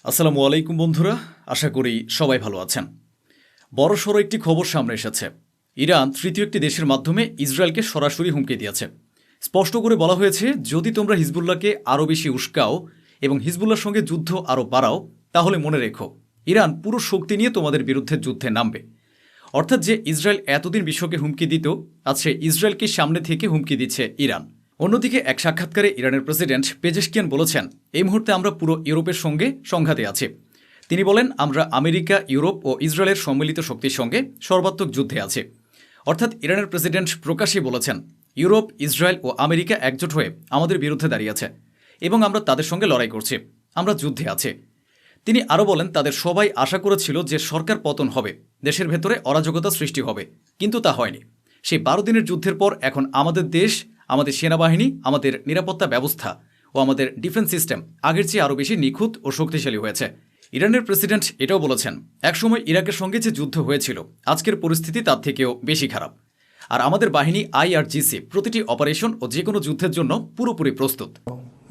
আসসালামু আলাইকুম বন্ধুরা, আশা করি সবাই ভালো আছেন। বড়সড় একটি খবর সামনে এসেছে। ইরান তৃতীয় একটি দেশের মাধ্যমে ইসরায়েলকে সরাসরি হুমকি দিয়েছে। স্পষ্ট করে বলা হয়েছে, যদি তোমরা হিজবুল্লাহকে আরও বেশি উস্কাও এবং হিজবুল্লাহর সঙ্গে যুদ্ধ আরও বাড়াও, তাহলে মনে রেখো ইরান পুরো শক্তি নিয়ে তোমাদের বিরুদ্ধে যুদ্ধে নামবে। অর্থাৎ যে ইসরায়েল এতদিন বিশ্বকে হুমকি দিত, আজ সে ইসরায়েলকে সামনে থেকে হুমকি দিচ্ছে ইরান। অন্যদিকে এক সাক্ষাৎকারে ইরানের প্রেসিডেন্ট পেজেশকিয়ান বলেছেন, এই মুহূর্তে আমরা পুরো ইউরোপের সঙ্গে সংঘাতে আছি। তিনি বলেন, আমরা আমেরিকা, ইউরোপ ও ইসরায়েলের সম্মিলিত শক্তির সঙ্গে সর্বাত্মক যুদ্ধে আছি। অর্থাৎ ইরানের প্রেসিডেন্ট প্রকাশ্যে বলেছেন, ইউরোপ, ইসরায়েল ও আমেরিকা একজোট হয়ে আমাদের বিরুদ্ধে দাঁড়িয়েছে এবং আমরা তাদের সঙ্গে লড়াই করছি, আমরা যুদ্ধে আছি। তিনি আরও বলেন, তাদের সবাই আশা করেছিল যে সরকার পতন হবে, দেশের ভেতরে অরাজকতা সৃষ্টি হবে, কিন্তু তা হয়নি। সেই 12 দিনের যুদ্ধের পর এখন আমাদের দেশ, আমাদের সেনাবাহিনী, আমাদের নিরাপত্তা ব্যবস্থা ও আমাদের ডিফেন্স সিস্টেম আগের চেয়ে আরও বেশি নিখুঁত ও শক্তিশালী হয়েছে। ইরানের প্রেসিডেন্ট এটাও বলেছেন, একসময় ইরাকের সঙ্গে যে যুদ্ধ হয়েছিল, আজকের পরিস্থিতি তার থেকেও বেশি খারাপ। আর আমাদের বাহিনী IRGC প্রতিটি অপারেশন ও যে কোনো যুদ্ধের জন্য পুরোপুরি প্রস্তুত।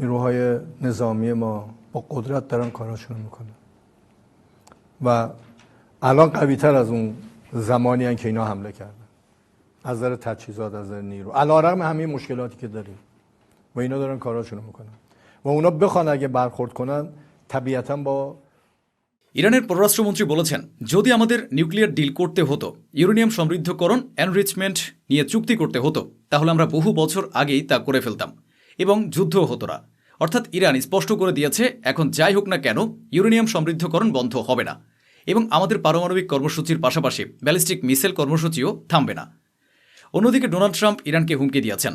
نیروهای نظامی ما با قدرت دارن کاراشون میکنن و الان قوی تر از اون زمانی هن که اینا حمله کردن از نظر تجهیزات، از نظر نیرو، علیرغم همه مشکلاتی که داریم و اینا دارن کاراشون میکنن و اونا بخوان اگه برخورد کنن طبیعتا با ইরানের পররাষ্ট্রমন্ত্রী বলেছেন, যদি আমাদের নিউক্লিয়ার ডিল করতে হতো, ইউরেনিয়াম সমৃদ্ধকরণ এনরিচমেন্ট নিয়ে চুক্তি করতে হতো, তাহলে আমরা বহু বছর আগেই তা করে ফেলতাম এবং যুদ্ধও হতো না। অর্থাৎ ইরান স্পষ্ট করে দিয়েছে, এখন যাই হোক না কেন ইউরেনিয়াম সমৃদ্ধকরণ বন্ধ হবে না এবং আমাদের পারমাণবিক কর্মসূচির পাশাপাশি ব্যালিস্টিক মিসাইল কর্মসূচিও থামবে না। অন্যদিকে ডোনাল্ড ট্রাম্প ইরানকে হুমকি দিয়েছেন,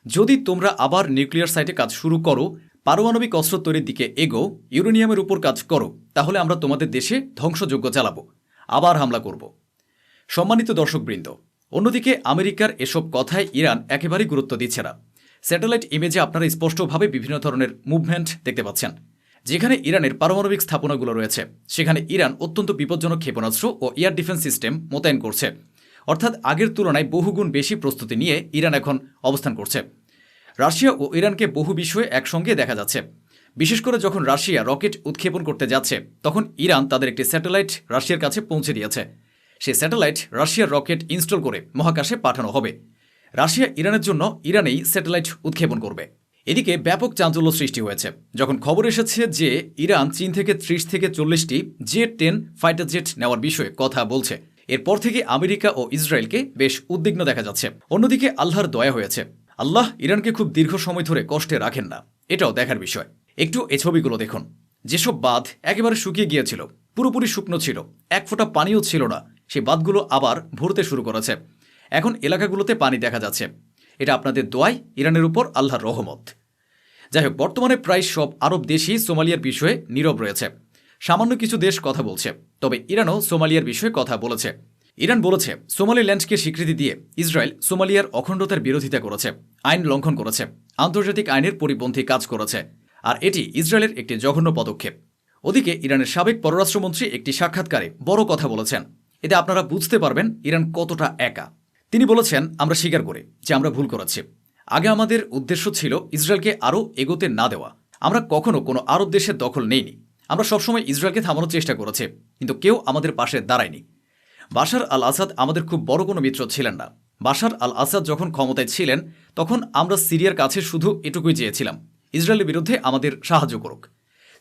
যদি তোমরা আবার নিউক্লিয়ার সাইটে কাজ শুরু করো, পারমাণবিক অস্ত্র তৈরির দিকে এগো, ইউরেনিয়ামের উপর কাজ করো, তাহলে আমরা তোমাদের দেশে ধ্বংসযজ্ঞ চালাবো, আবার হামলা করব। সম্মানিত দর্শকবৃন্দ, অন্যদিকে আমেরিকার এসব কথায় ইরান একেবারেই গুরুত্ব দিচ্ছে না। স্যাটেলাইট ইমেজে আপনারা স্পষ্টভাবে বিভিন্ন ধরনের মুভমেন্ট দেখতে পাচ্ছেন। যেখানে ইরানের পারমাণবিক স্থাপনাগুলো রয়েছে, সেখানে ইরান অত্যন্ত বিপজ্জনক ক্ষেপণাস্ত্র ও এয়ার ডিফেন্স সিস্টেম মোতায়েন করছে। অর্থাৎ আগের তুলনায় বহুগুণ বেশি প্রস্তুতি নিয়ে ইরান এখন অবস্থান করছে। রাশিয়া ও ইরানকে বহু বিষয়ে একসঙ্গে দেখা যাচ্ছে। বিশেষ করে যখন রাশিয়া রকেট উৎক্ষেপণ করতে যাচ্ছে, তখন ইরান তাদের একটি স্যাটেলাইট রাশিয়ার কাছে পৌঁছে দিয়েছে। সেই স্যাটেলাইট রাশিয়ার রকেট ইনস্টল করে মহাকাশে পাঠানো হবে। রাশিয়া ইরানের জন্য ইরানেই স্যাটেলাইট উৎক্ষেপণ করবে। এদিকে ব্যাপক চাঞ্চল্য সৃষ্টি হয়েছে যখন খবর এসেছে যে ইরান চীন থেকে 30 থেকে 40টি J-10 ফাইটার জেট নেওয়ার বিষয়ে কথা বলছে। এরপর থেকে আমেরিকা ও ইসরায়েলকে বেশ উদ্বিগ্ন দেখা যাচ্ছে। অন্যদিকে আল্লাহর দয়া হয়েছে, আল্লাহ ইরানকে খুব দীর্ঘ সময় ধরে কষ্টে রাখেন না, এটাও দেখার বিষয়। একটু এই ছবিগুলো দেখুন। যেসব বাঁধ একেবারে শুকিয়ে গিয়েছিল, পুরোপুরি শুকনো ছিল, এক ফোঁটা পানিও ছিল না, সেই বাঁধগুলো আবার ভরতে শুরু করেছে। এখন এলাকাগুলোতে পানি দেখা যাচ্ছে। এটা আপনাদের দোয়ায়, ইরানের উপর আল্লাহর রহমত। যাই হোক, বর্তমানে প্রায় সব আরব দেশই সোমালিয়ার বিষয়ে নীরব রয়েছে। সামান্য কিছু দেশ কথা বলছে, তবে ইরানও সোমালিয়ার বিষয়ে কথা বলেছে। ইরান বলেছে, সোমালিল্যান্ডকে স্বীকৃতি দিয়ে ইসরায়েল সোমালিয়ার অখণ্ডতার বিরোধিতা করেছে, আইন লঙ্ঘন করেছে, আন্তর্জাতিক আইনের পরিপন্থী কাজ করেছে, আর এটি ইসরায়েলের একটি জঘন্য পদক্ষেপ। ওদিকে ইরানের সাবেক পররাষ্ট্রমন্ত্রী একটি সাক্ষাৎকারে বড় কথা বলেছেন। এতে আপনারা বুঝতে পারবেন ইরান কতটা একা। তিনি বলেছেন, আমরা স্বীকার করি যে আমরা ভুল করেছি। আগে আমাদের উদ্দেশ্য ছিল ইসরায়েলকে আরও এগোতে না দেওয়া। আমরা কখনো কোনো আরব দেশের দখল নেইনি। আমরা সবসময় ইসরায়েলকে থামানোর চেষ্টা করেছি, কিন্তু কেউ আমাদের পাশে দাঁড়ায়নি। বাশার আল আসাদ আমাদের খুব বড় কোনো মিত্র ছিলেন না। বাশার আল আসাদ যখন ক্ষমতায় ছিলেন, তখন আমরা সিরিয়ার কাছে শুধু এটুকুই চেয়েছিলাম, ইসরায়েলের বিরুদ্ধে আমাদের সাহায্য করুক।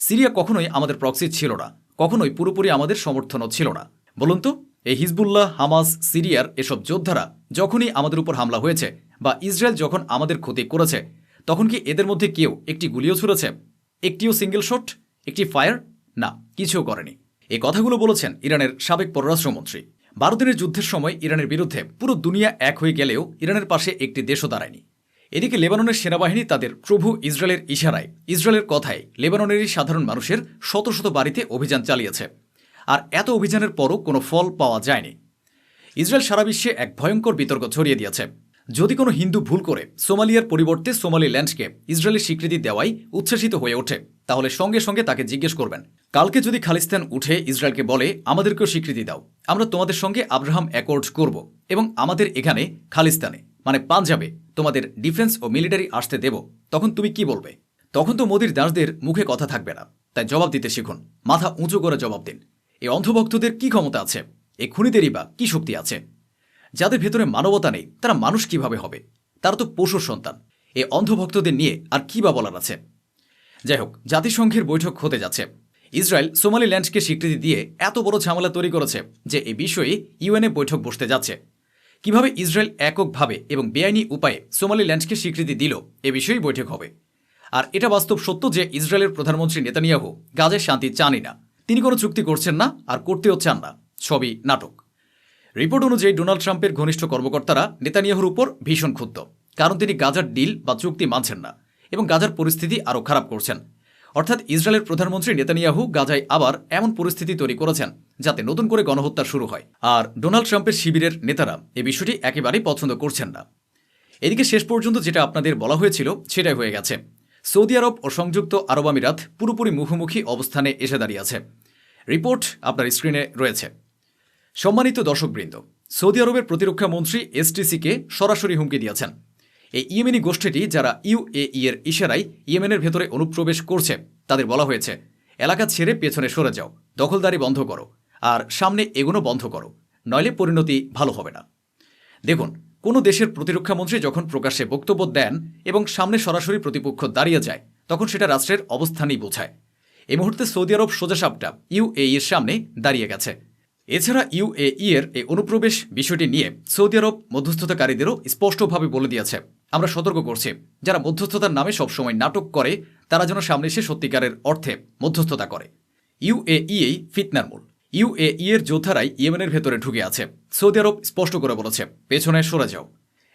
সিরিয়া কখনোই আমাদের প্রক্সি ছিল না, কখনোই পুরোপুরি আমাদের সমর্থনও ছিল না। বলুন তো, এই হিজবুল্লাহ, হামাস, সিরিয়ার এসব যোদ্ধারা যখনই আমাদের উপর হামলা হয়েছে বা ইসরায়েল যখন আমাদের ক্ষতি করেছে, তখন কি এদের মধ্যে কেউ একটি গুলিও ছুড়েছে? একটিও সিঙ্গেল শট, একটি ফায়ার? না, কিছুও করেনি। এই কথাগুলো বলেছেন ইরানের সাবেক পররাষ্ট্রমন্ত্রী। 12 দিনের যুদ্ধের সময় ইরানের বিরুদ্ধে পুরো দুনিয়া এক হয়ে গেলেও ইরানের পাশে একটি দেশও দাঁড়ায়নি। এদিকে লেবাননের সেনাবাহিনী তাদের প্রভু ইসরায়েলের ইশারায়, ইসরায়েলের কথায় লেবাননেরই সাধারণ মানুষের শত শত বাড়িতে অভিযান চালিয়েছে। আর এত অভিযানের পরও কোনো ফল পাওয়া যায়নি। ইসরায়েল সারা বিশ্বে এক ভয়ঙ্কর বিতর্ক ছড়িয়ে দিয়েছে। যদি কোনো হিন্দু ভুল করে সোমালিয়ার পরিবর্তে সোমালিল্যান্ডকে ইসরায়েলের স্বীকৃতি দেওয়াই উচ্ছ্বাসিত হয়ে ওঠে, তাহলে সঙ্গে সঙ্গে তাকে জিজ্ঞেস করবেন, কালকে যদি খালিস্তান উঠে ইসরায়েলকে বলে আমাদেরকেও স্বীকৃতি দাও, আমরা তোমাদের সঙ্গে আব্রাহাম অ্যাকর্ড করব এবং আমাদের এখানে খালিস্তানে মানে পাঞ্জাবে তোমাদের ডিফেন্স ও মিলিটারি আসতে দেব, তখন তুমি কি বলবে? তখন তো মোদির দাসদের মুখে কথা থাকবে না। তাই জবাব দিতে শিখুন, মাথা উঁচু করে জবাব দিন। এই অন্ধভক্তদের কি ক্ষমতা আছে? এই খুনিদেরই বা কি শক্তি আছে? যাদের ভেতরে মানবতা নেই তারা মানুষ কিভাবে হবে? তারা তো পশুর সন্তান। এই অন্ধভক্তদের নিয়ে আর কি বা বলার আছে? যাই হোক, জাতিসংঘের বৈঠক হতে যাচ্ছে। ইসরায়েল সোমালিল্যান্ডকে স্বীকৃতি দিয়ে এত বড় ঝামেলা তৈরি করেছে যে এই বিষয়ে ইউএনএ বৈঠক বসতে যাচ্ছে। কিভাবে ইসরায়েল এককভাবে এবং বেআইনি উপায়ে সোমালিল্যান্ডকে স্বীকৃতি দিল এ বিষয়েই বৈঠক হবে। আর এটা বাস্তব সত্য যে ইসরায়েলের প্রধানমন্ত্রী নেতানিয়াহু গাজায় শান্তি চানই না। তিনি কোনো চুক্তি করছেন না, আর করতেও চান না। সবই নাটক। রিপোর্ট অনুযায়ী ডোনাল্ড ট্রাম্পের ঘনিষ্ঠ কর্মকর্তারা নেতানিয়াহুর উপর ভীষণ ক্ষুব্ধ, কারণ তিনি গাজার ডিল বা চুক্তি মানছেন না এবং গাজার পরিস্থিতি আরও খারাপ করছেন। অর্থাৎ ইসরায়েলের প্রধানমন্ত্রী নেতানিয়াহু গাজায় আবার এমন পরিস্থিতি তৈরি করেছেন যাতে নতুন করে গণহত্যা শুরু হয়। আর ডোনাল্ড ট্রাম্পের শিবিরের নেতারা এই বিষয়টি একেবারেই পছন্দ করছেন না। এদিকে শেষ পর্যন্ত যেটা আপনাদের বলা হয়েছিল সেটাই হয়ে গেছে। সৌদি আরব ও সংযুক্ত আরব আমিরাত পুরোপুরি মুখোমুখি অবস্থানে এসে দাঁড়িয়েছে। রিপোর্ট আপনার স্ক্রিনে রয়েছে। সম্মানিত দর্শকবৃন্দ, সৌদি আরবের প্রতিরক্ষা মন্ত্রী এসটিসিকে সরাসরি হুমকি দিয়েছেন। এই ইয়েমেনি গোষ্ঠীটি যারা ইউএই এর ইশারায় ইয়েমেনের ভেতরে অনুপ্রবেশ করছে তাদের বলা হয়েছে, এলাকা ছেড়ে পেছনে সরে যাও, দখলদারি বন্ধ করো, আর সামনে এগোনো বন্ধ করো, নইলে পরিণতি ভালো হবে না। দেখুন, কোনো দেশের প্রতিরক্ষামন্ত্রী যখন প্রকাশ্যে বক্তব্য দেন এবং সামনে সরাসরি প্রতিপক্ষ দাঁড়িয়ে যায় তখন সেটা রাষ্ট্রের অবস্থানই বোঝায়। এই মুহূর্তে সৌদি আরব সোজাসাপটা ইউএই এর সামনে দাঁড়িয়ে গেছে। এছাড়া ইউএই এর এই অনুপ্রবেশ বিষয়টি নিয়ে সৌদি আরব মধ্যস্থতাকারীদেরও স্পষ্টভাবে বলে দিয়েছে, আমরা সতর্ক করছি, যারা মধ্যস্থতার নামে সবসময় নাটক করে তারা যেন সামনে এসে সত্যিকারের অর্থে মধ্যস্থতা করে। ইউএই ফিতনার মূল। ইউএই এর যোদ্ধারাই ইয়েমেনের ভেতরে ঢুকে আছে। সৌদি আরব স্পষ্ট করে বলেছে, পেছনে সরে যাও।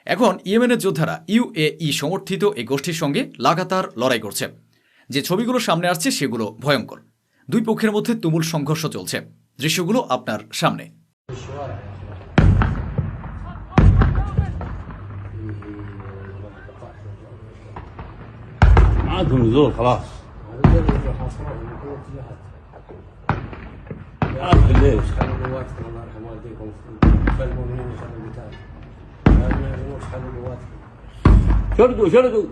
এখন ইয়েমেনের যোদ্ধারা ইউএই সমর্থিত এই গোষ্ঠীর সঙ্গে লাগাতার লড়াই করছে। যে ছবিগুলো সামনে আসছে সেগুলো ভয়ঙ্কর। দুই পক্ষের মধ্যে তুমুল সংঘর্ষ চলছে। দৃশ্যগুলো আপনার সামনে। معاكم نزول خلاص عارف ليش خلوا قواتكم الله يرحم والديكم خلوا المؤمنين يخلوا القتال ما يهزموش خلوا قواتكم شردوا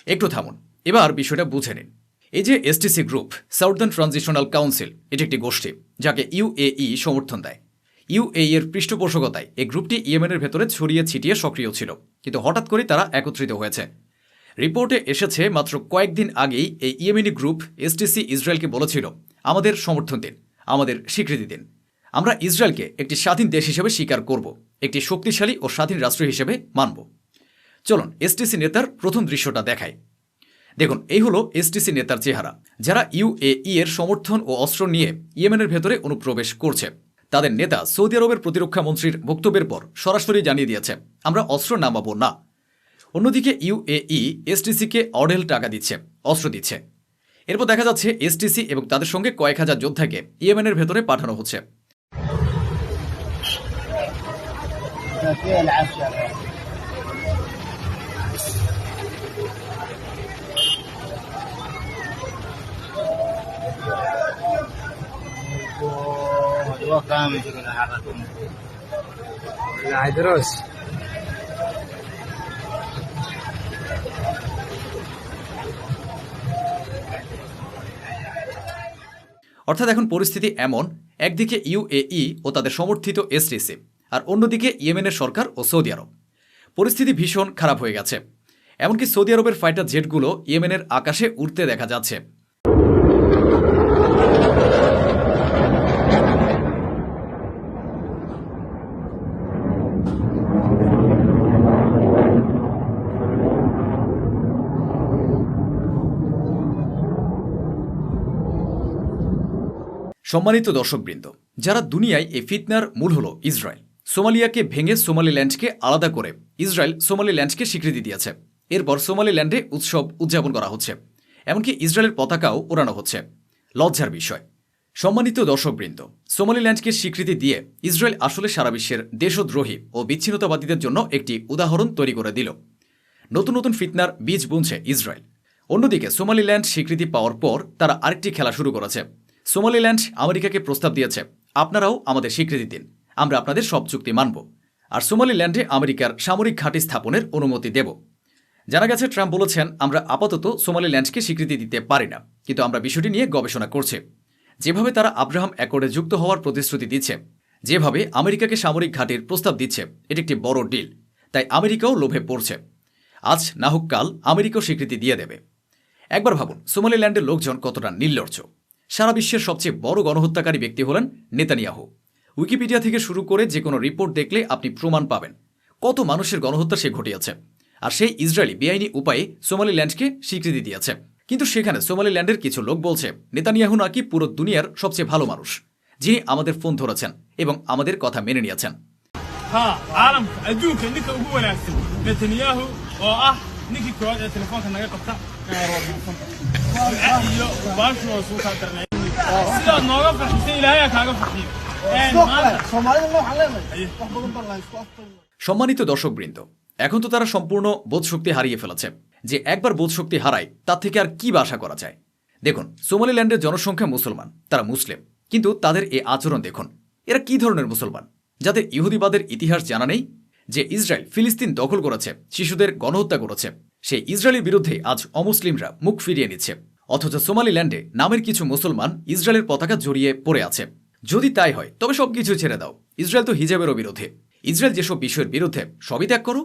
একটু থামুন, এবার বিষয়টা বুঝে নিন। এই যে STC group, southern transitional council, এটি একটি গোষ্ঠী যাকে ইউএই সমর্থন দেয়। ইউএই এর পৃষ্ঠপোষকতায় এই গ্রুপটি ইয়েমেনের ভেতরে ছড়িয়ে ছিটিয়ে সক্রিয় ছিল, কিন্তু হঠাৎ করে তারা একত্রিত হয়েছে। রিপোর্টে এসেছে মাত্র কয়েকদিন আগেই এই ইয়েমেনি গ্রুপ এসটিসি ইসরায়েলকে বলেছিল, আমাদের সমর্থন দিন, আমাদের স্বীকৃতি দিন, আমরা ইসরায়েলকে একটি স্বাধীন দেশ হিসেবে স্বীকার করব, একটি শক্তিশালী ও স্বাধীন রাষ্ট্র হিসেবে মানব। চলুন এসটিসি নেতার প্রথম দৃশ্যটা দেখায়। দেখুন, এই হলো এসটিসি নেতার চেহারা, যারা ইউএই এর সমর্থন ও অস্ত্র নিয়ে ইয়েমেনের ভেতরে অনুপ্রবেশ করছে। তাদের নেতা সৌদি আরবের প্রতিরক্ষা মন্ত্রীর বক্তব্যের পর সরাসরি জানিয়ে দিয়েছে, আমরা অস্ত্র নামাবো না। অন্যদিকে ইউএই এসটিসিকে অঢেল টাকা দিচ্ছে, অস্ত্র দিচ্ছে। এরপর দেখা যাচ্ছে এসটিসি এবং তাদের সঙ্গে কয়েক হাজার যোদ্ধাকে ইয়েমেনের ভেতরে পাঠানো হচ্ছে। অর্থাৎ এখন পরিস্থিতি এমন, একদিকে ইউএই ও তাদের সমর্থিত এসটিসি, আর অন্যদিকে ইয়েমেনের সরকার ও সৌদি আরব। পরিস্থিতি ভীষণ খারাপ হয়ে গেছে। এমনকি সৌদি আরবের ফাইটার জেটগুলো ইয়েমেনের আকাশে উড়তে দেখা যাচ্ছে। সম্মানিত দর্শকবৃন্দ, যারা দুনিয়ায় এই ফিতনার মূল হল ইসরায়েল। সোমালিয়াকে ভেঙে সোমালিল্যান্ডকে আলাদা করে ইসরায়েল সোমালিল্যান্ডকে স্বীকৃতি দিয়েছে। এরপর সোমালিল্যান্ডে উৎসব উদযাপন করা হচ্ছে, এমনকি ইসরায়েলের পতাকাও ওড়ানো হচ্ছে। লজ্জার বিষয়। সম্মানিত দর্শকবৃন্দ, সোমালিল্যান্ডকে স্বীকৃতি দিয়ে ইসরায়েল আসলে সারা বিশ্বের দেশদ্রোহী ও বিচ্ছিন্নতাবাদীদের জন্য একটি উদাহরণ তৈরি করে দিল। নতুন নতুন ফিতনার বীজ বুনছে ইসরায়েল। অন্যদিকে সোমালিল্যান্ড স্বীকৃতি পাওয়ার পর তারা আরেকটি খেলা শুরু করেছে। সোমালিল্যান্ড আমেরিকাকে প্রস্তাব দিয়েছে, আপনারাও আমাদের স্বীকৃতি দিন, আমরা আপনাদের সব চুক্তি মানব, আর সোমালিল্যান্ডে আমেরিকার সামরিক ঘাঁটি স্থাপনের অনুমতি দেব। জানা গেছে ট্রাম্প বলেছেন, আমরা আপাতত সোমালিল্যান্ডকে স্বীকৃতি দিতে পারি না, কিন্তু আমরা বিষয়টি নিয়ে গবেষণা করছি। যেভাবে তারা আব্রাহাম অ্যাকর্ডে যুক্ত হওয়ার প্রতিশ্রুতি দিচ্ছে, যেভাবে আমেরিকাকে সামরিক ঘাঁটির প্রস্তাব দিচ্ছে, এটি একটি বড় ডিল। তাই আমেরিকাও লোভে পড়ছে। আজ না হোক কাল আমেরিকাও স্বীকৃতি দিয়ে দেবে। একবার ভাবুন, সোমালিল্যান্ডের লোকজন কতটা নির্লজ্জ। সারা বিশ্বের সবচেয়ে বড় গণহত্যাকারী ব্যক্তি হলেন নেতানিয়াহু। উইকিপিডিয়া থেকে শুরু করে যে কোনো রিপোর্ট দেখলে আপনি প্রমাণ পাবেন কত মানুষের গণহত্যা সে ঘটিয়েছে। আর সেই ইসরায়েলি বেআইনি উপায়ে সোমালিল্যান্ডকে স্বীকৃতি দিয়েছে। কিন্তু সেখানে সোমালিল্যান্ডের কিছু লোক বলছে নেতানিয়াহু নাকি পুরো দুনিয়ার সবচেয়ে ভালো মানুষ, যিনি আমাদের ফোন ধরেছেন এবং আমাদের কথা মেনে নিয়েছেন। ها عالم ادوك انك ugu wanaagsan Netanyahu oo ah ninkii koowaad ee telefoonka naga qabta iyo baashu oo soo qaadanay sida nooga farxisay ilaahay kaaga farxiyo Soomaalida waxaan leenahay wax badan baa la isku afay। সম্মানিত দর্শকবৃন্দ, এখন তো তারা সম্পূর্ণ বোধশক্তি হারিয়ে ফেলেছে। যে একবার বোধশক্তি হারায় তার থেকে আর কি বা আশা করা যায়। দেখুন, সোমালিল্যান্ডের জনসংখ্যা মুসলমান, তারা মুসলিম, কিন্তু তাদের এই আচরণ দেখুন। এরা কি ধরনের মুসলমান, যাদের ইহুদিবাদের ইতিহাস জানা নেই? যে ইসরায়েল ফিলিস্তিন দখল করেছে, শিশুদের গণহত্যা করেছে, সেই ইসরায়েলের বিরুদ্ধে আজ অমুসলিমরা মুখ ফিরিয়ে নিচ্ছে। অথচ সোমালিল্যান্ডে নামের কিছু মুসলমান ইসরায়েলের পতাকা জড়িয়ে পড়ে আছে। যদি তাই হয় তবে সবকিছু ছেড়ে দাও। ইসরায়েল তো হিজাবেরও বিরোধী। ইসরায়েল যেসব বিষয়ের বিরুদ্ধে সবই ত্যাগ করো।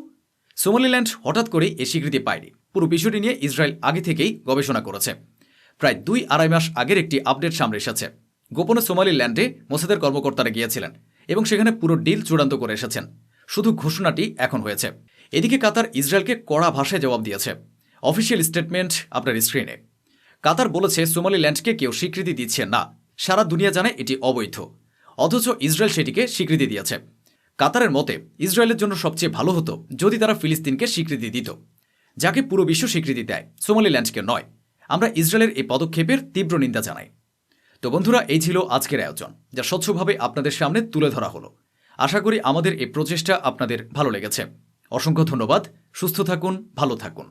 সোমালিল্যান্ড হঠাৎ করেই এ স্বীকৃতি পায়নি। পুরো বিষয়টি নিয়ে ইসরায়েল আগে থেকেই গবেষণা করেছে। প্রায় 2-2.5 মাস আগের একটি আপডেট সামনে এসেছে। গোপনে সোমালিল্যান্ডে মোসাদের কর্মকর্তারা গিয়েছিলেন এবং সেখানে পুরো ডিল চূড়ান্ত করে এসেছেন। শুধু ঘোষণাটি এখন হয়েছে। এদিকে কাতার ইসরায়েলকে কড়া ভাষায় জবাব দিয়েছে। অফিসিয়াল স্টেটমেন্ট আপনার স্ক্রিনে। কাতার বলেছে সোমালিল্যান্ডকে কেউ স্বীকৃতি দিচ্ছে না, সারা দুনিয়া জানে এটি অবৈধ। অথচ ইসরায়েল সেটিকে স্বীকৃতি দিয়েছে। কাতারের মতে ইসরায়েলের জন্য সবচেয়ে ভালো হতো যদি তারা ফিলিস্তিনকে স্বীকৃতি দিত, যাকে পুরো বিশ্ব স্বীকৃতি দেয়, সোমালিল্যান্ডকে নয়। আমরা ইসরায়েলের এই পদক্ষেপের তীব্র নিন্দা জানাই। তো বন্ধুরা, এই ছিল আজকের আয়োজন, যা স্বচ্ছভাবে আপনাদের সামনে তুলে ধরা হলো। আশা করি আমাদের এই প্রচেষ্টা আপনাদের ভালো লেগেছে। অসংখ্য ধন্যবাদ। সুস্থ থাকুন, ভালো থাকুন।